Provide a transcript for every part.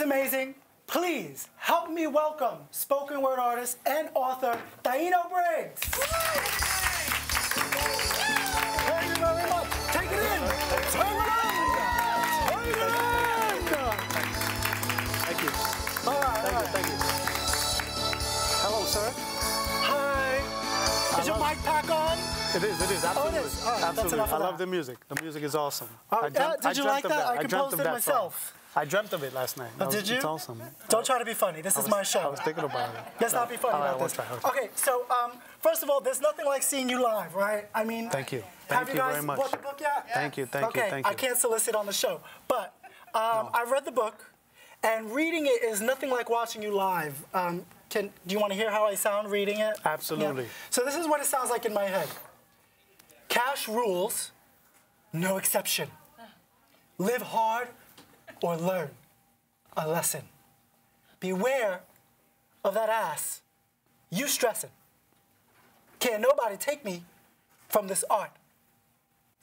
amazing. Please help me welcome spoken word artist and author Taino Brigs. Thank you very much. Take it in. Turn it on. Turn it on. Thank you. All right. Thank you. Hello, sir. Hi. Is your mic pack on? It is, absolutely. Oh, it is. All right, absolutely. that's enough of I love that. the music. The music is awesome. Did you like that? I composed it myself. I dreamt of it last night. Oh, did you? It's awesome. Don't try to be funny. This is my show. I was thinking about it. Let's not be funny about this. Okay, so first of all, there's nothing like seeing you live, right? I mean, thank you. Have you guys very much. bought the book yet? Thank you. Okay, I can't solicit on the show, but I read the book, and reading it is nothing like watching you live. Do you want to hear how I sound reading it? Absolutely. Yeah. So this is what it sounds like in my head. Cash rules, no exception. Live hard or learn a lesson. Beware of that ass, you stressing. Can't nobody take me from this art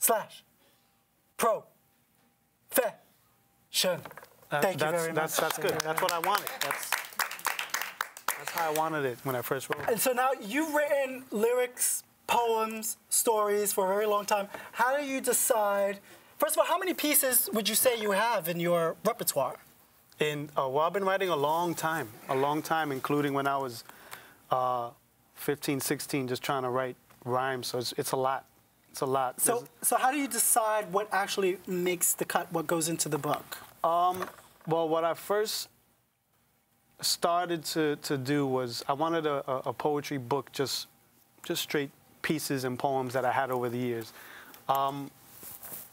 / profession. Thank you very much. That's good. That's what I wanted. That's how I wanted it when I first wrote it. And so now you've written lyrics, poems, stories for a very long time. How do you decide? First of all, how many pieces would you say you have in your repertoire? Well, I've been writing a long time, including when I was 15, 16, just trying to write rhymes. So it's a lot. It's a lot. So how do you decide what actually makes the cut, what goes into the book? Well, what I first started to do was I wanted a poetry book, just straight pieces and poems that I had over the years.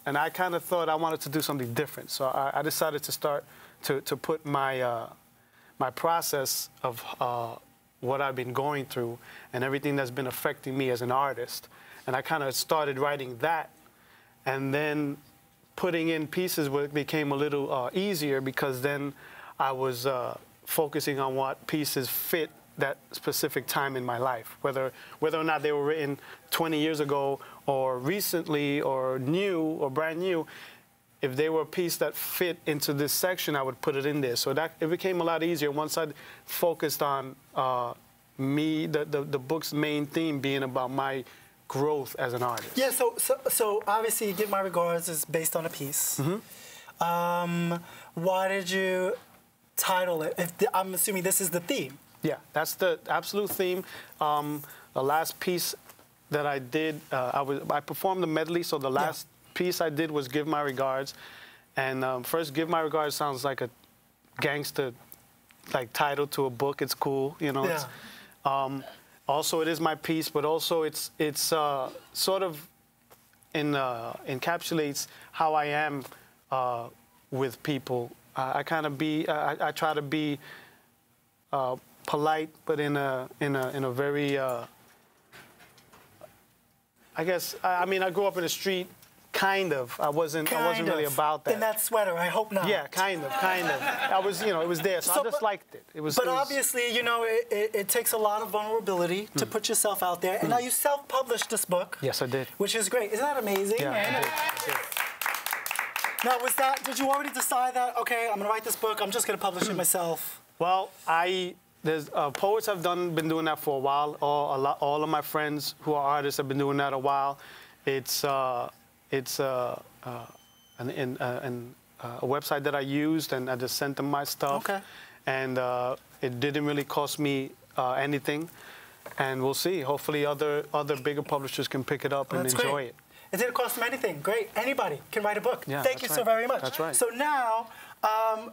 And I kind of thought I wanted to do something different. So I decided to start to put my process of what I've been going through and everything that's been affecting me as an artist. And I kind of started writing that. And then putting in pieces became a little easier because then I was focusing on what pieces fit that specific time in my life, whether or not they were written 20 years ago or recently or new or brand new. If they were a piece that fit into this section, I would put it in there. So that it became a lot easier once I focused on the book's main theme being about my growth as an artist. Yeah, so obviously Give My Regards is based on a piece. Mm-hmm. Why did you title it? I'm assuming this is the theme. Yeah, that's the absolute theme. The last piece that I did, I performed the medley, so the last piece I did was Give My Regards. And first, Give My Regards sounds like a gangster title to a book. It's cool, you know. Yeah. Also, it is my piece, but also it's sort of encapsulates how I am with people. I try to be polite, but in a very I guess I mean I grew up in the street, kind of. I wasn't really about that. In that sweater, I hope not. Yeah, kind of. I was, it was there, so I just liked it. But obviously, it takes a lot of vulnerability to put yourself out there. And now you self-published this book. Yes, I did. Which is great. Isn't that amazing? Yeah, I did. Now, did you already decide that, okay, I'm going to write this book, I'm just going to publish it myself? Well, there's poets have been doing that for a while. All of my friends who are artists have been doing that a while. It's a website that I used, and I just sent them my stuff. Okay. And it didn't really cost me anything. And we'll see. Hopefully, other bigger publishers can pick it up and enjoy it. It didn't cost them anything. Great. Anybody can write a book. Yeah, Thank you so very much. That's right. So now,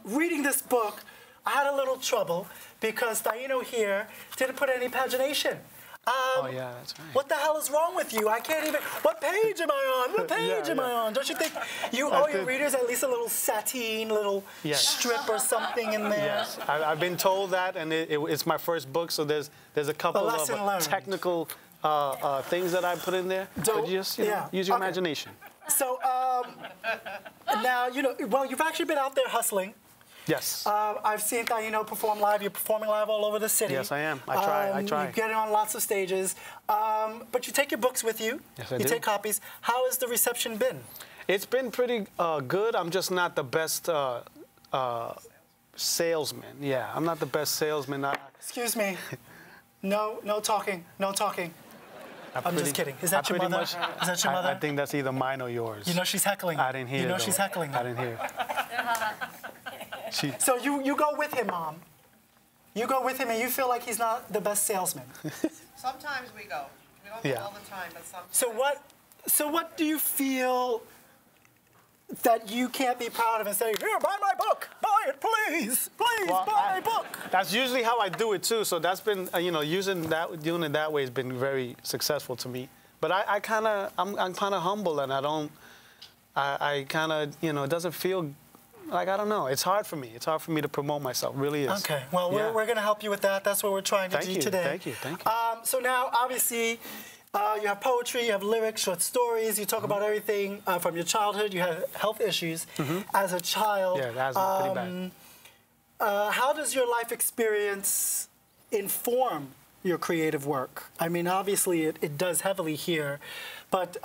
reading this book, I had a little trouble because Taino here didn't put any pagination. Oh, yeah, that's right. What the hell is wrong with you? I can't even... What page am I on? What page am I on? Don't you think you owe your readers at least a little sateen, little strip or something in there? Yes, I've been told that, and it's my first book, so there's a couple of technical things that I put in there. But just use your imagination. So now, well, you've actually been out there hustling. Yes. I've seen Taino perform live. You're performing live all over the city. Yes, I am. I try. You get on lots of stages. But you take your books with you. Yes, I do. You take copies. How has the reception been? It's been pretty good. I'm just not the best salesman. Yeah, I'm not the best salesman. Excuse me. No talking. No talking. I'm just kidding. Is that your mother? Is that your mother? I think that's either mine or yours. You know she's heckling. I didn't hear. You know she's heckling. I didn't hear. So you go with him, Mom. You go with him, and you feel like he's not the best salesman. Sometimes we go. We don't go all the time, but sometimes. So what do you feel that you can't be proud of and say, here, buy my book, buy it, please, buy my book? That's usually how I do it too. So that's been, doing it that way has been very successful to me. But I'm kind of humble, and I kind of, it doesn't feel like, I don't know. It's hard for me. It's hard for me to promote myself. It really is. Okay. Well, we're going to help you with that. That's what we're trying to do today. Thank you. So now, obviously, you have poetry, you have lyrics, short stories. You talk about everything from your childhood. You had health issues as a child. Yeah, that's pretty bad. How does your life experience inform your creative work? I mean, obviously, it does heavily here. But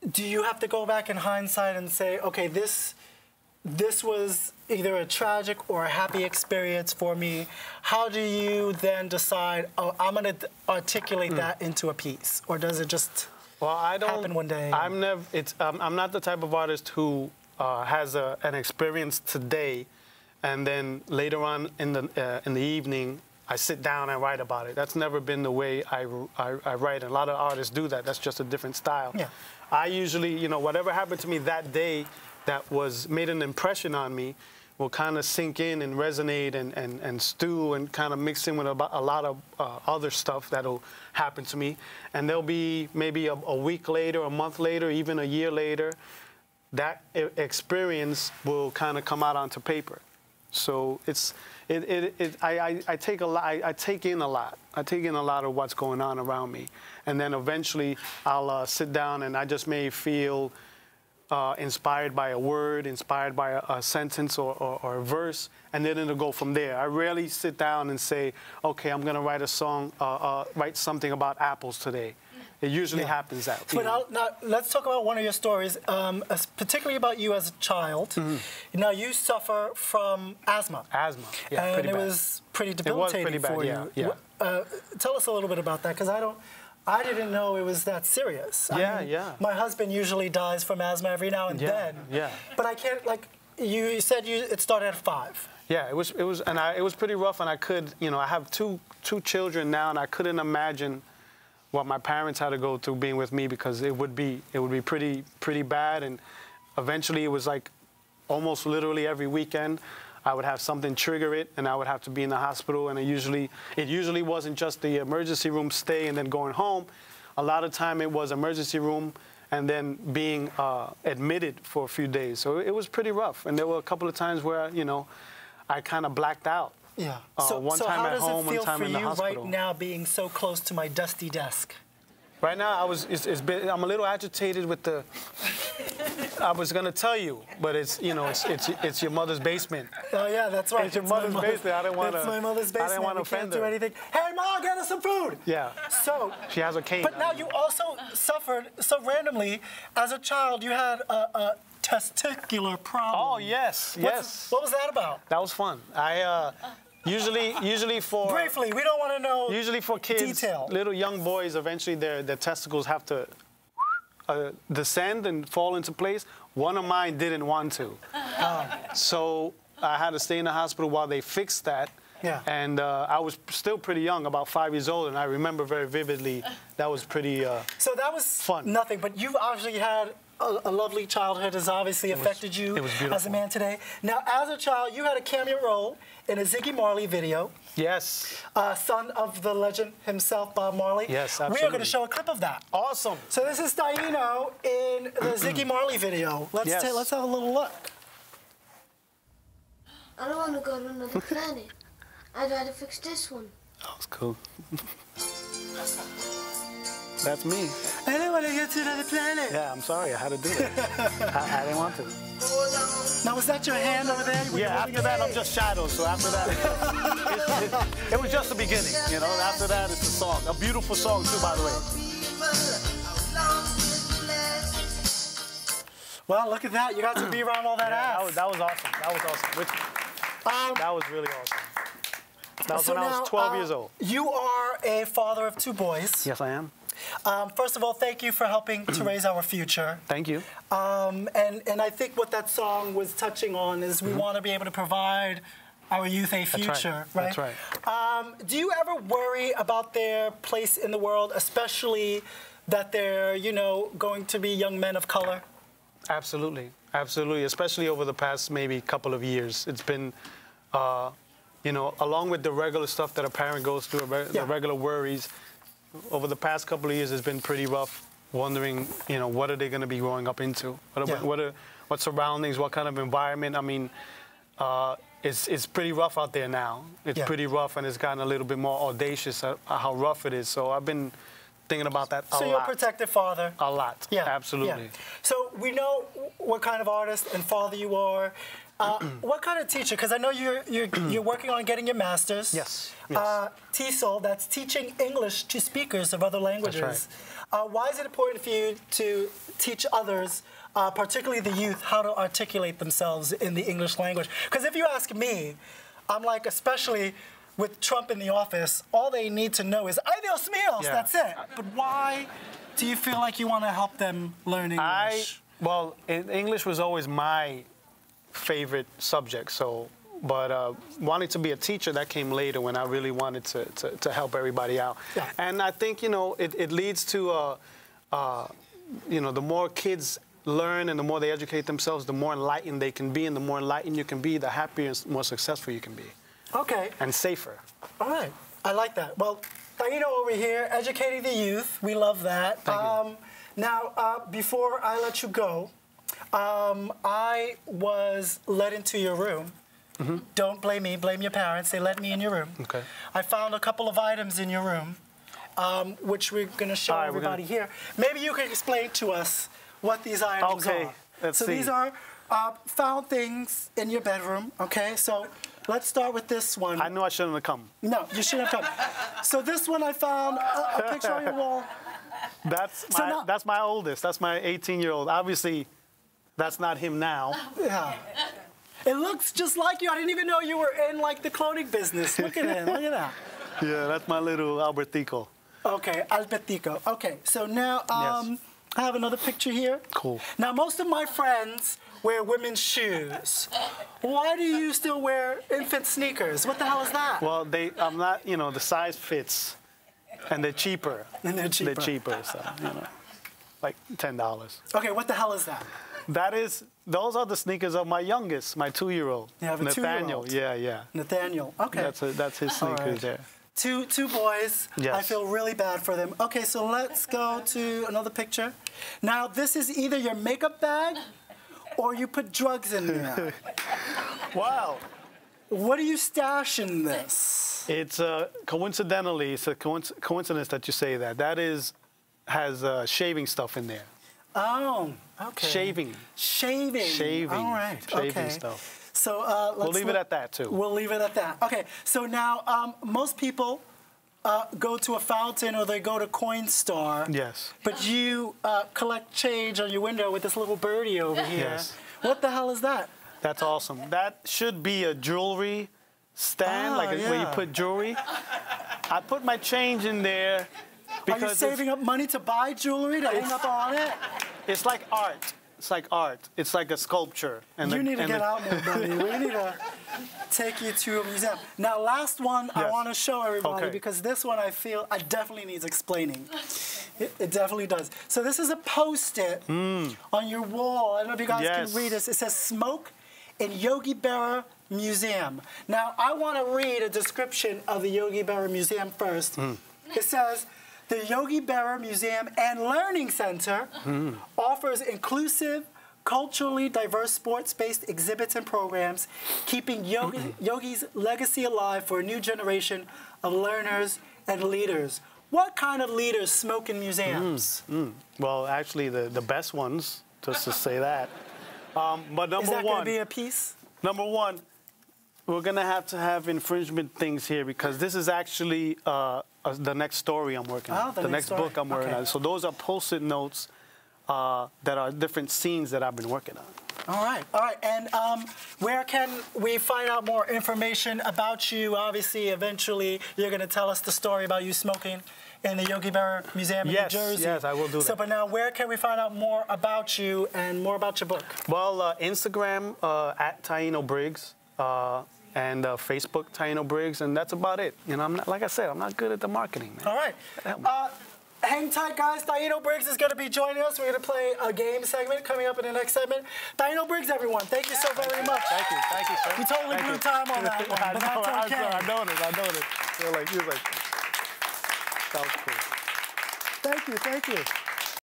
do you have to go back in hindsight and say, okay, this was either a tragic or a happy experience for me? How do you then decide, oh, I'm going to articulate that into a piece? Or does it just happen one day? I'm not the type of artist who has an experience today, and then later on in the evening, I sit down and write about it. That's never been the way I write. And a lot of artists do that. That's just a different style. Yeah. I usually, whatever happened to me that day that made an impression on me will kind of sink in and resonate and stew and kind of mix in with a lot of other stuff that'll happen to me. And there'll be maybe a week later, a month later, even a year later, that experience will kind of come out onto paper. So I take in a lot. I take in a lot of what's going on around me, and then eventually I'll sit down and I just may feel inspired by a word, inspired by a sentence or a verse, and then it'll go from there. I rarely sit down and say, okay, I'm gonna write a song, write something about apples today. It usually happens that way. But now, let's talk about one of your stories, particularly about you as a child. Now, you suffer from asthma. Asthma, yeah, and pretty bad. it was pretty debilitating for you. Yeah. Tell us a little bit about that, because I didn't know it was that serious. Yeah. My husband usually dies from asthma every now and then. Yeah. But I can't, you said it started at 5. Yeah, it was pretty rough, and I have two children now, and I couldn't imagine what my parents had to go through being with me, because it would be pretty bad. And eventually it was like almost literally every weekend I would have something trigger it, and I would have to be in the hospital. And it usually wasn't just the emergency room stay and then going home. A lot of time it was emergency room and then being admitted for a few days. So it was pretty rough. And there were a couple of times where I kind of blacked out. Yeah. One time at home, one time in the hospital. How does it feel for you right now, being so close to my dusty desk? Right now, I'm a little agitated with the. I was gonna tell you, but it's your mother's basement. Oh yeah, that's right. It's your mother's basement. I didn't want to. It's my mother's basement. I didn't want to offend her. Can't do anything. Hey, Mom, get us some food. Yeah. So. She has a cane. But now you also suffered so randomly as a child. You had a testicular problem. Oh yes, yes. What was that about? That was fun. Usually for briefly, we don't want to know. Usually for kids, little young boys, eventually their testicles have to descend and fall into place. One of mine didn't want to, so I had to stay in the hospital while they fixed that. Yeah. And I was still pretty young, about 5 years old, and I remember very vividly. That was pretty. So that was fun. Nothing, but you've obviously had a lovely childhood. Has obviously affected you as a man today. Now, as a child, you had a cameo role in a Ziggy Marley video. Yes. Son of the legend himself, Bob Marley. Yes, absolutely. We are going to show a clip of that. Awesome. So this is Taino in the Ziggy Marley video. Let's have a little look. I don't want to go to another planet. I'd rather fix this one. That was cool. That's me. I don't want to get to another planet. Yeah, I'm sorry. I had to do that. I didn't want to. Now, was that your hand over there? Yeah, after that, I'm just shadows. So after that, it was just the beginning, After that, it's the song. A beautiful song, too, by the way. Well, look at that. You got to be around all that ass. That was awesome. That was awesome. That was really awesome. That was So when I now, was 12 years old. You are a father of 2 boys. Yes, I am. First of all, thank you for helping to raise our future. Thank you. And I think what that song was touching on is we want to be able to provide our youth a future, right? That's right. Do you ever worry about their place in the world, especially that they're, you know, going to be young men of color? Absolutely. Absolutely. Especially over the past maybe couple of years. It's been, you know, along with the regular stuff that a parent goes through, the regular worries, over the past couple of years, it's been pretty rough, wondering, you know, what are they going to be growing up into? What surroundings, what kind of environment? I mean, it's pretty rough out there now. It's pretty rough, and it's gotten a little bit more audacious how rough it is. So I've been thinking about that a lot. So you're a protective father. A lot. Yeah. Absolutely. Yeah. So we know what kind of artist and father you are. What kind of teacher? Because I know you're working on getting your master's. Yes. TESOL, that's teaching English to speakers of other languages. That's right. Why is it important for you to teach others, particularly the youth, how to articulate themselves in the English language? Because if you ask me, I'm like, especially with Trump in the office, all they need to know is "Ay Dios míos," that's it. But why do you feel like you want to help them learn English? Well, English was always my favorite subject, but wanting to be a teacher, that came later when I really wanted to help everybody out. Yeah. And I think, you know, it leads to, you know, the more kids learn and the more they educate themselves, the more enlightened they can be, and the more enlightened you can be, the happier and more successful you can be. Okay. And safer. All right. I like that. Well, Taino over here, educating the youth. We love that. Thank you. Now, before I let you go, I was led into your room. Mm-hmm. Don't blame me, blame your parents. They let me in your room. Okay. I found a couple of items in your room, which we're going to show everybody here. Maybe you can explain to us what these items are. Let's see. These are found things in your bedroom, okay? So let's start with this one. I knew I shouldn't have come. No, you shouldn't have come. So this one I found a picture on your wall. That's my oldest. That's my 18-year-old. Obviously, that's not him now. Yeah. It looks just like you. I didn't even know you were in, like, the clothing business. Look at him. Look at that. Yeah, that's my little Albertico. Okay, Albertico. Okay, so now I have another picture here. Cool. Now, most of my friends wear women's shoes. Why do you still wear infant sneakers? What the hell is that? Well, I'm not, you know, the size fits, and they're cheaper. And they're cheaper. They're cheaper, so, you know, like $10. Okay, what the hell is that? Those are the sneakers of my youngest, my 2-year-old. You have a Nathaniel. 2-year-old? Yeah. Nathaniel, okay. That's his sneakers there. Two boys. Yes. I feel really bad for them. Okay, so let's go to another picture. Now, this is either your makeup bag or you put drugs in there. Wow. What do you stash in this? It's coincidentally, it's a coincidence that you say that. That has shaving stuff in there. Oh, okay. Shaving. All right. Shaving stuff. So we'll leave it at that, too. We'll leave it at that. Okay, so now most people go to a fountain or they go to Coinstar. Yes. But you collect change on your window with this little birdie over here. Yes. What the hell is that? That's awesome. That should be a jewelry stand, where you put jewelry. I put my change in there because are you saving up money to buy jewelry to hang up on it? It's like art. It's like art. It's like a sculpture. And you need to get out more, buddy. We need to take you to a museum. Now, last one I want to show everybody because this one I feel definitely needs explaining. It definitely does. So this is a Post-it on your wall. I don't know if you guys can read this. It says "Smoke in Yogi Berra Museum." Now, I want to read a description of the Yogi Berra Museum first. It says, "The Yogi Berra Museum and Learning Center offers inclusive, culturally diverse sports-based exhibits and programs, keeping Yogi's legacy alive for a new generation of learners and leaders." What kind of leaders smoke in museums? Well, actually, the best ones, just to say that. But number one... Is that going to be a piece? Number one, we're going to have infringement things here because this is actually the next story I'm working on. The next book I'm working on. So those are Post-it notes that are different scenes that I've been working on. All right. And where can we find out more information about you? Obviously, eventually, you're going to tell us the story about you smoking in the Yogi Berra Museum in New Jersey. Yes, I will do that. So, but now, where can we find out more about you and more about your book? Well, Instagram at Taino Brigs, and Facebook Taino Brigs, and that's about it. You know, I'm not, like I said, I'm not good at the marketing, man. All right. Hang tight, guys. Taino Brigs is going to be joining us. We're going to play a game segment coming up in the next segment. Taino Brigs, everyone. Thank you so very much. Thank you, sir. We totally blew time on that one, but that's okay. I noticed. He was like, that was cool. Thank you.